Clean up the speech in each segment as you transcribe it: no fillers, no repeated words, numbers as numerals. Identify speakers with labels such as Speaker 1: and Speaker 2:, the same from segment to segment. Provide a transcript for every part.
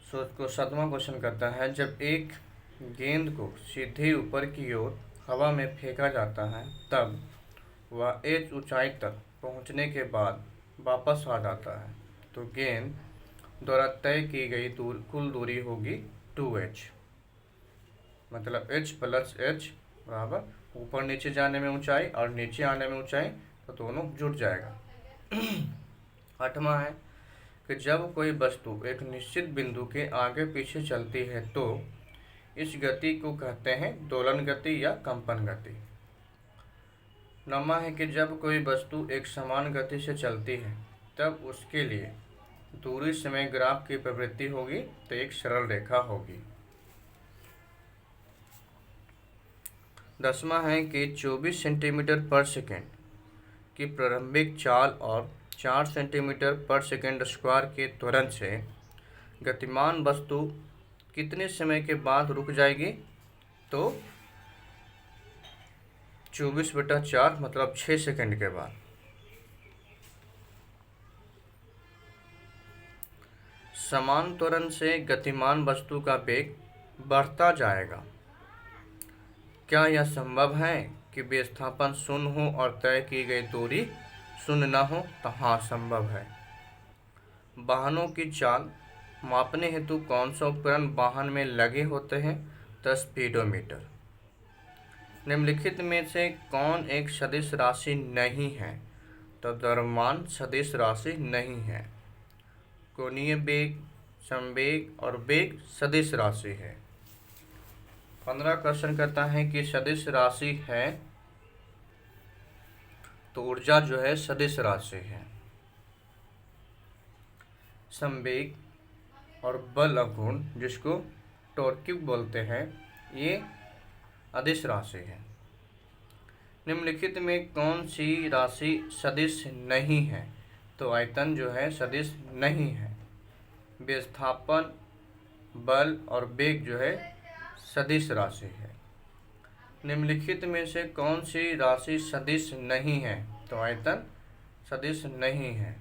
Speaker 1: सो उसको 7वां क्वेश्चन करता है, जब एक गेंद को सीधे ऊपर की ओर हवा में फेंका जाता है तब वह एक ऊंचाई तक पहुंचने के बाद वापस आ जाता है तो गेंद द्वारा तय की गई कुल दूरी होगी 2h। मतलब h प्लस h बराबर ऊपर नीचे जाने में ऊंचाई और नीचे आने में ऊंचाई, तो दोनों जुड़ जाएगा। 8वां है कि जब कोई वस्तु एक निश्चित बिंदु के आगे पीछे चलती है तो इस गति को कहते हैं दोलन गति या कंपन गति। 9वां है कि जब कोई वस्तु एक समान गति से चलती है तब उसके लिए दूरी समय ग्राफ की प्रवृत्ति होगी तो एक सरल रेखा होगी। 10वां है कि 24 सेंटीमीटर पर सेकेंड की प्रारंभिक चाल और 4 सेंटीमीटर पर सेकेंड स्क्वायर के त्वरण से गतिमान वस्तु कितने समय के बाद रुक जाएगी, तो 24/4 मतलब 6 सेकेंड के बाद। समान त्वरण से गतिमान वस्तु का वेग बढ़ता जाएगा। क्या यह संभव है कि विस्थापन शून्य हो और तय की गई दूरी शून्य न हो, तो हाँ संभव है। वाहनों की चाल मापने हेतु कौन सा उपकरण वाहन में लगे होते हैं, तो स्पीडोमीटर। निम्नलिखित में से कौन एक सदिश राशि नहीं है, तो द्रव्यमान सदिश राशि नहीं है। कोणीय वेग, संवेग और वेग सदिश राशि है। 15 क्वेश्चन कहता है कि सदिश राशि है तो ऊर्जा जो है सदिश राशि है। संवेग और बल अघूर्ण जिसको टॉर्क बोलते हैं, ये अदिश राशि है। निम्नलिखित में कौन सी राशि सदिश नहीं है, तो आयतन जो है सदिश नहीं है। विस्थापन, बल और वेग जो है सदिश राशि है। निम्नलिखित में से कौन सी राशि सदिश नहीं है, तो आयतन सदिश नहीं है।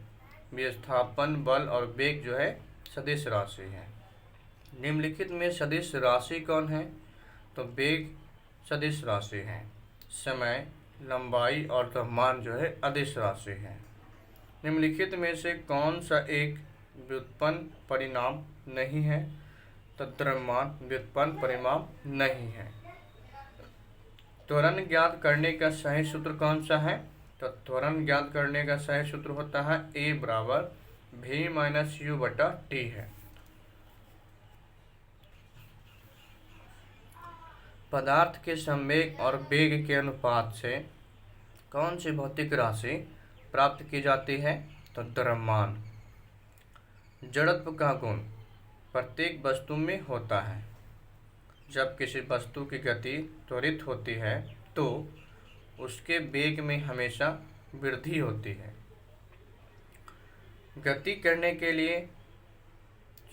Speaker 1: विस्थापन, बल और वेग जो है सदिश राशि है। निम्नलिखित में सदिश राशि कौन है, तो वेग सदिश राशि है। समय, लंबाई और द्रव्यमान जो है अदिश राशि है। निम्नलिखित में से कौन सा एक व्युत्पन्न परिणाम नहीं है, तो द्रव्यमान व्युत्पन्न परिणाम नहीं है। त्वरण ज्ञात करने का सही सूत्र कौन सा है, तो त्वरण ज्ञात करने का सही सूत्र होता है A बराबर v - u बटा t है। पदार्थ के संवेग और वेग के अनुपात से कौन सी भौतिक राशि प्राप्त की जाती है, तो द्रव्यमान। जड़त्व का गुण प्रत्येक वस्तु में होता है। जब किसी वस्तु की गति त्वरित होती है तो उसके वेग में हमेशा वृद्धि होती है। गति करने के लिए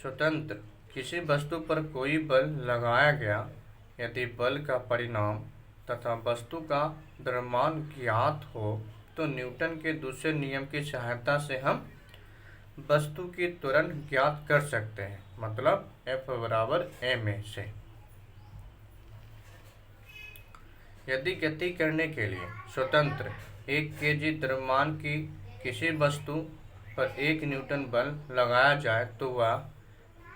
Speaker 1: स्वतंत्र किसी वस्तु पर कोई बल लगाया गया, यदि बल का परिणाम तथा वस्तु का द्रव्यमान ज्ञात हो तो न्यूटन के दूसरे नियम की सहायता से हम वस्तु की त्वरण ज्ञात कर सकते हैं, मतलब F बराबर ma से। यदि गति करने के लिए स्वतंत्र 1 kg द्रव्यमान की किसी वस्तु पर 1 न्यूटन बल लगाया जाए तो वह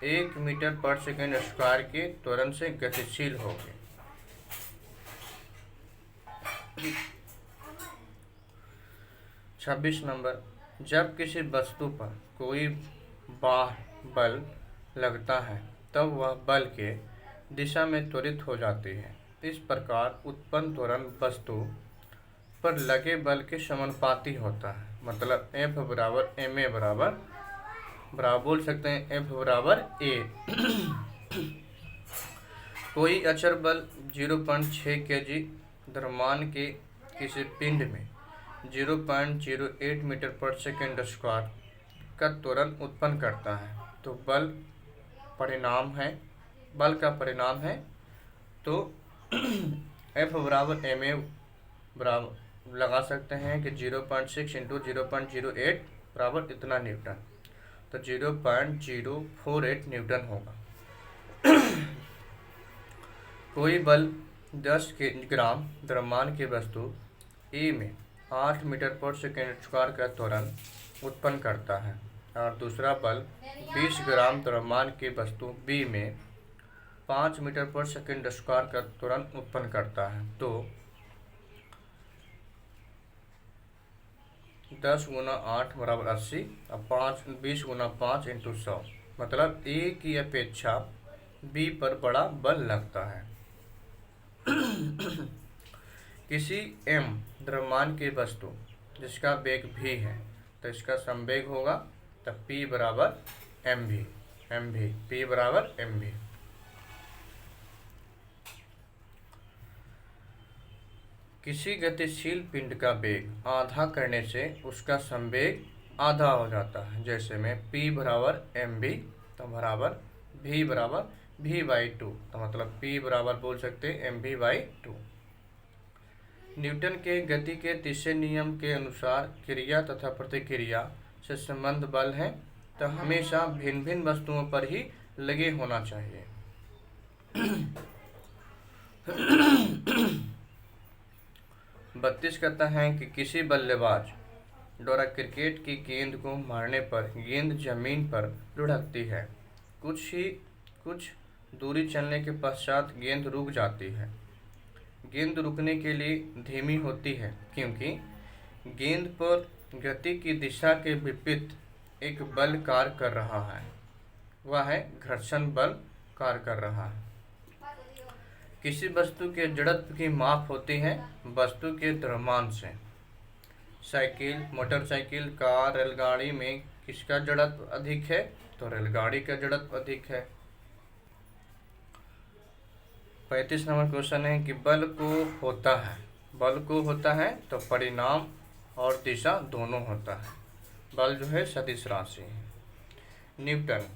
Speaker 1: 1 मीटर पर सेकेंड स्क्वायर के त्वरण से गतिशील होगी। 26 नंबर, जब किसी वस्तु पर कोई बाह्य बल लगता है तब वह बल के दिशा में त्वरित हो जाती है। इस प्रकार उत्पन्न त्वरण वस्तु पर लगे बल के समानुपाती होता है, मतलब F बराबर ma बराबर बोल सकते हैं F बराबर A। कोई अचर बल 0.6 kg द्रव्यमान के किसी पिंड में 0.08 मीटर पर सेकेंड स्क्वायर का त्वरण उत्पन्न करता है, तो बल का परिणाम है तो F बराबर ma बराबर लगा सकते हैं कि 0.6 × 0.08 बराबर इतना न्यूटन। तो 0.048 न्यूटन होगा। कोई बल 10 ग्राम द्रव्यमान की वस्तु ए में 8 मीटर पर सेकेंड स्क्वायर का त्वरण उत्पन्न करता है और दूसरा बल 20 ग्राम द्रव्यमान की वस्तु बी में 5 मीटर पर सेकेंड स्क्वायर का त्वरण उत्पन्न करता है, तो 10 गुना 8 बराबर 80 और 20 गुना 5 इंटू 100, मतलब ए की अपेक्षा बी पर बड़ा बल लगता है। किसी एम द्रव्यमान की वस्तु जिसका वेग भी है, तो इसका संवेग होगा, तब P बराबर एम भी P बराबर एम भी। किसी गतिशील पिंड का वेग आधा करने से उसका संवेग आधा हो जाता है। जैसे में P बराबर एम भी तो बराबर V बराबर V/2, तो मतलब P बराबर बोल सकते हैं mv/2। न्यूटन के गति के तीसरे नियम के अनुसार क्रिया तथा प्रतिक्रिया से संबंध बल है, तो हमेशा भिन्न भिन्न वस्तुओं पर ही लगे होना चाहिए। 32 कहता है कि किसी बल्लेबाज द्वारा क्रिकेट की गेंद को मारने पर गेंद जमीन पर लुढ़कती है। कुछ दूरी चलने के पश्चात गेंद रुक जाती है। गेंद रुकने के लिए धीमी होती है क्योंकि गेंद पर गति की दिशा के विपरीत एक बल कार्य कर रहा है, वह है घर्षण बल कार्य कर रहा है। किसी वस्तु के जड़त्व की माप होती है वस्तु के द्रव्यमान से। साइकिल, मोटरसाइकिल, कार, रेलगाड़ी में किसका जड़त्व अधिक है, तो रेलगाड़ी का जड़त्व अधिक है। 35 नंबर क्वेश्चन है कि बल को होता है तो परिणाम और दिशा दोनों होता है। बल जो है सदिश राशि है। न्यूटन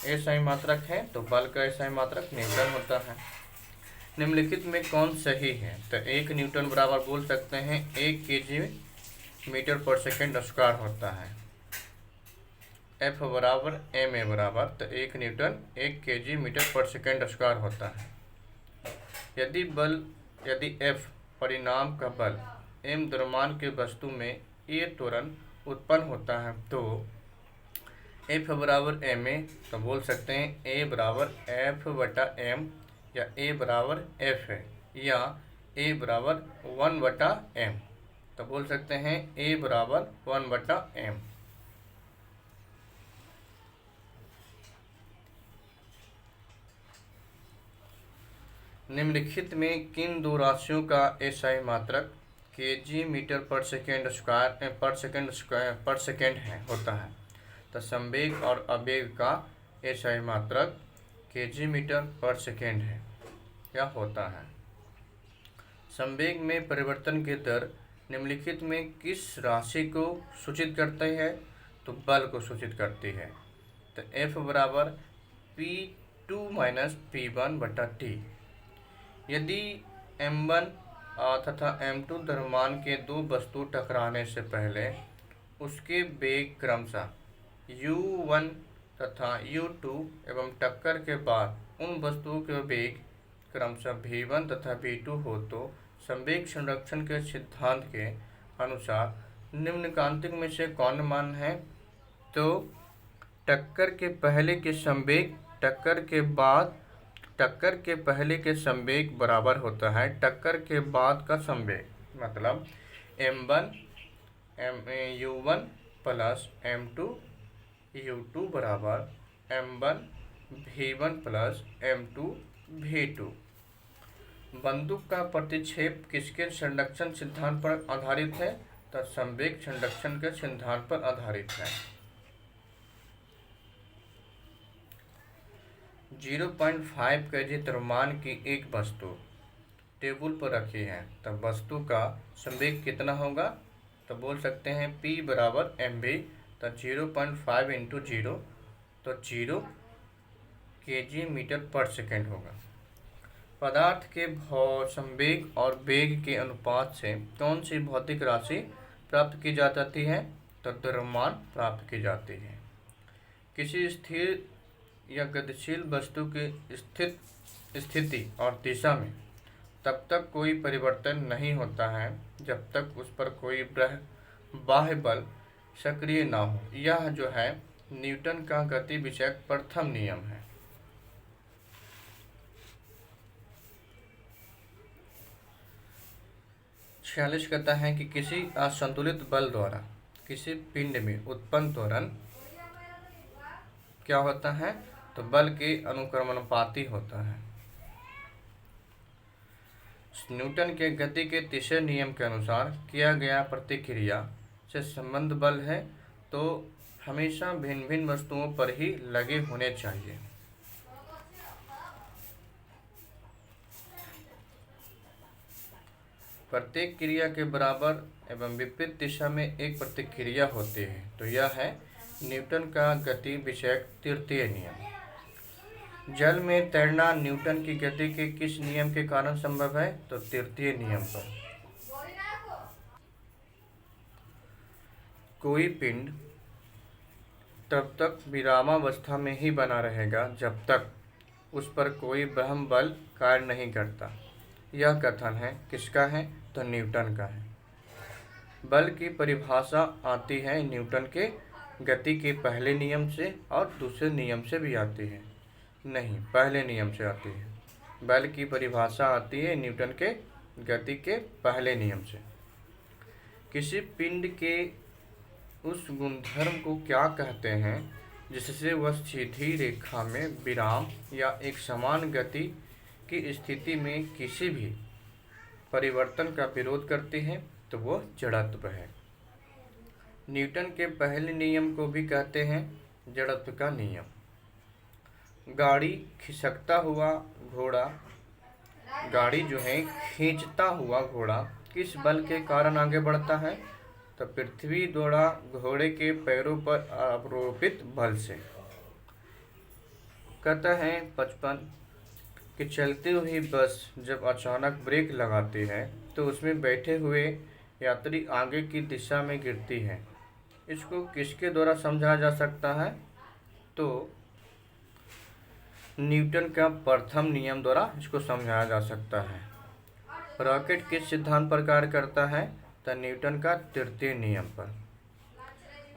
Speaker 1: एसआई मात्रक है, तो बल का एसआई मात्रक न्यूटन होता है। निम्नलिखित में कौन सही है, तो 1 न्यूटन बराबर बोल सकते हैं 1 केजी मीटर पर सेकेंड स्क्वायर होता है। F बराबर ma बराबर, तो 1 न्यूटन 1 केजी मीटर पर सेकेंड स्क्वायर होता है। यदि F परिणाम का बल m द्रव्यमान के वस्तु में a त्वरण उत्पन्न होता है, तो F बराबर ma, तो बोल सकते हैं a बराबर F/m या a बराबर F है, या a बराबर 1/m, तो बोल सकते हैं a बराबर 1/m। निम्नलिखित में किन दो राशियों का एसआई मात्रक केजी मीटर पर सेकेंड है होता है, तो संवेग और आवेग का एसआई मात्रक केजी मीटर पर सेकेंड है या होता है। संवेग में परिवर्तन की दर निम्नलिखित में किस राशि को सूचित करती है, तो बल को सूचित करती है। तो F बराबर P2 माइनस P1/T। यदि M1 तथा M2 द्रव्यमान के दो वस्तु टकराने से पहले उसके वेग क्रमशः U1 तथा U2 एवं टक्कर के बाद उन वस्तुओं के वेग क्रमशः V1 तथा V2 हो, तो संवेग संरक्षण के सिद्धांत के अनुसार निम्नलिखित में से कौन मान है, तो टक्कर के पहले के संवेग टक्कर के पहले के संवेग बराबर होता है टक्कर के बाद का संवेग, मतलब U1 प्लस M2 U2 बराबर M1 V1 plus M2 V2। बंदूक का प्रतिक्षेप किसके संरक्षण सिद्धांत पर आधारित है, तो संवेग संरक्षण के सिद्धांत पर आधारित है। 0.5 केजी द्रव्यमान की एक वस्तु टेबल पर रखी है, तब वस्तु का संवेग कितना होगा, तो बोल सकते हैं P बराबर mv, तो 0.5 इंटू 0, तो 0 केजी मीटर पर सेकेंड होगा। पदार्थ के संवेग और वेग के अनुपात से कौन सी भौतिक राशि प्राप्त की जा सकती है, तो द्रव्यमान प्राप्त की जाती है। किसी स्थिर या गतिशील वस्तु की स्थिति और दिशा में तब तक कोई परिवर्तन नहीं होता है जब तक उस पर कोई बाह्य बल सक्रिय ना हो। यह जो है न्यूटन का गति विषयक प्रथम नियम है। 46 कहता है कि किसी असंतुलित बल द्वारा किसी पिंड में उत्पन्न त्वरण क्या होता है, तो बल के अनुक्रमानुपाती होता है। न्यूटन के गति के तीसरे नियम के अनुसार किया गया प्रतिक्रिया से संबंध बल है तो हमेशा भिन्न भिन्न वस्तुओं पर ही लगे होने चाहिए। प्रत्येक क्रिया के बराबर एवं विपरीत दिशा में एक प्रतिक्रिया होती है, तो यह है न्यूटन का गति विषयक तृतीय नियम। जल में तैरना न्यूटन की गति के किस नियम के कारण संभव है, तो तृतीय नियम पर। कोई पिंड तब तक विरामावस्था में ही बना रहेगा जब तक उस पर कोई बाह्य बल कार्य नहीं करता। यह कथन है किसका है, तो न्यूटन का है। बल की परिभाषा आती है न्यूटन के गति के पहले नियम से और दूसरे नियम से भी आती है। नहीं, पहले नियम से आती है। बल की परिभाषा आती है न्यूटन के गति के पहले नियम से। किसी पिंड के उस गुणधर्म को क्या कहते हैं जिससे वह सीधी रेखा में विराम या एक समान गति की स्थिति में किसी भी परिवर्तन का विरोध करती है, तो वह जड़त्व है। न्यूटन के पहले नियम को भी कहते हैं जड़त्व का नियम। गाड़ी खिसकता हुआ घोड़ा गाड़ी जो है खींचता हुआ घोड़ा किस बल के कारण आगे बढ़ता है, तो पृथ्वी द्वारा घोड़े के पैरों पर आरोपित बल से। कहता है 55 कि चलती हुई बस जब अचानक ब्रेक लगाती है तो उसमें बैठे हुए यात्री आगे की दिशा में गिरती है। इसको किसके द्वारा समझा जा सकता है, तो न्यूटन का प्रथम नियम द्वारा इसको समझाया जा सकता है। रॉकेट किस सिद्धांत पर कार्य करता है, तो न्यूटन का तृतीय नियम पर।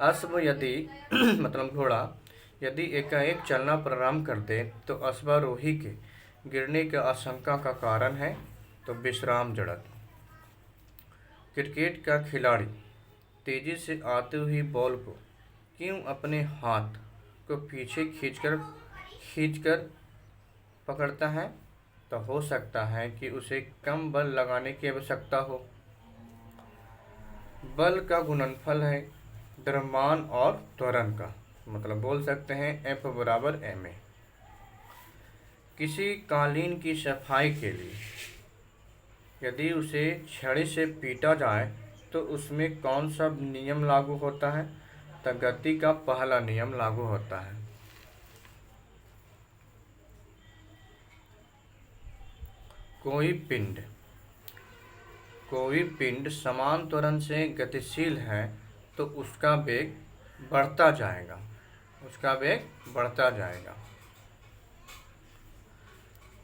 Speaker 1: अश्व यदि मतलब घोड़ा यदि एकाएक चलना प्रारंभ कर दे तो अश्वारोही के गिरने की आशंका का कारण है, तो विश्राम जड़त्व। क्रिकेट का खिलाड़ी तेजी से आती हुई बॉल को क्यों अपने हाथ को पीछे खींचकर पकड़ता है, तो हो सकता है कि उसे कम बल लगाने की आवश्यकता हो। बल का गुणनफल है द्रव्यमान और त्वरण का, मतलब बोल सकते हैं F बराबर ma। किसी कालीन की सफाई के लिए यदि उसे छड़ी से पीटा जाए तो उसमें कौन सा नियम लागू होता है, तो गति का पहला नियम लागू होता है। कोई पिंड समान त्वरण से गतिशील है तो उसका वेग बढ़ता जाएगा।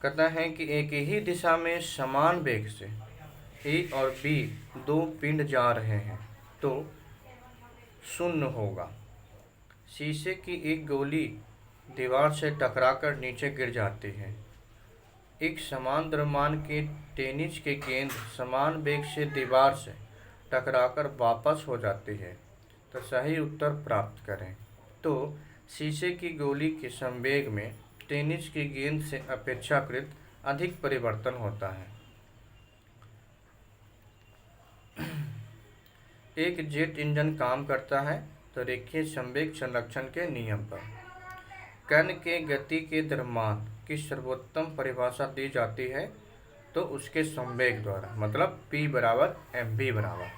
Speaker 1: कहता है कि एक ही दिशा में समान वेग से A और B दो पिंड जा रहे हैं तो शून्य होगा। शीशे की एक गोली दीवार से टकराकर नीचे गिर जाती है। एक समान द्रव्यमान के टेनिस के गेंद समान वेग से दीवार से टकराकर वापस हो जाती है, तो सही उत्तर प्राप्त करें। तो शीशे की गोली के संवेग में टेनिस की गेंद से अपेक्षाकृत अधिक परिवर्तन होता है। एक जेट इंजन काम करता है तो रेखीय संवेग संरक्षण के नियम पर। कण के गति के द्रव्यमान की सर्वोत्तम परिभाषा दी जाती है, तो उसके संवेग द्वारा, मतलब P बराबर mv बराबर।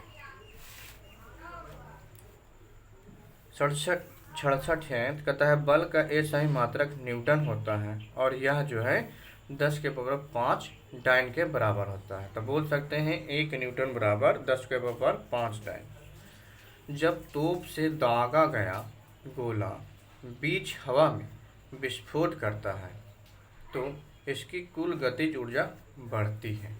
Speaker 1: 66 है, कहता है बल का ऐसा मात्रक न्यूटन होता है और यह जो है 10 के पावर 5 डाइन के बराबर होता है। तो बोल सकते हैं 1 न्यूटन बराबर 10 के पावर 5 डाइन। जब तोप से दागा गया गोला बीच हवा में विस्फोट करता है तो इसकी कुल गतिज ऊर्जा बढ़ती है।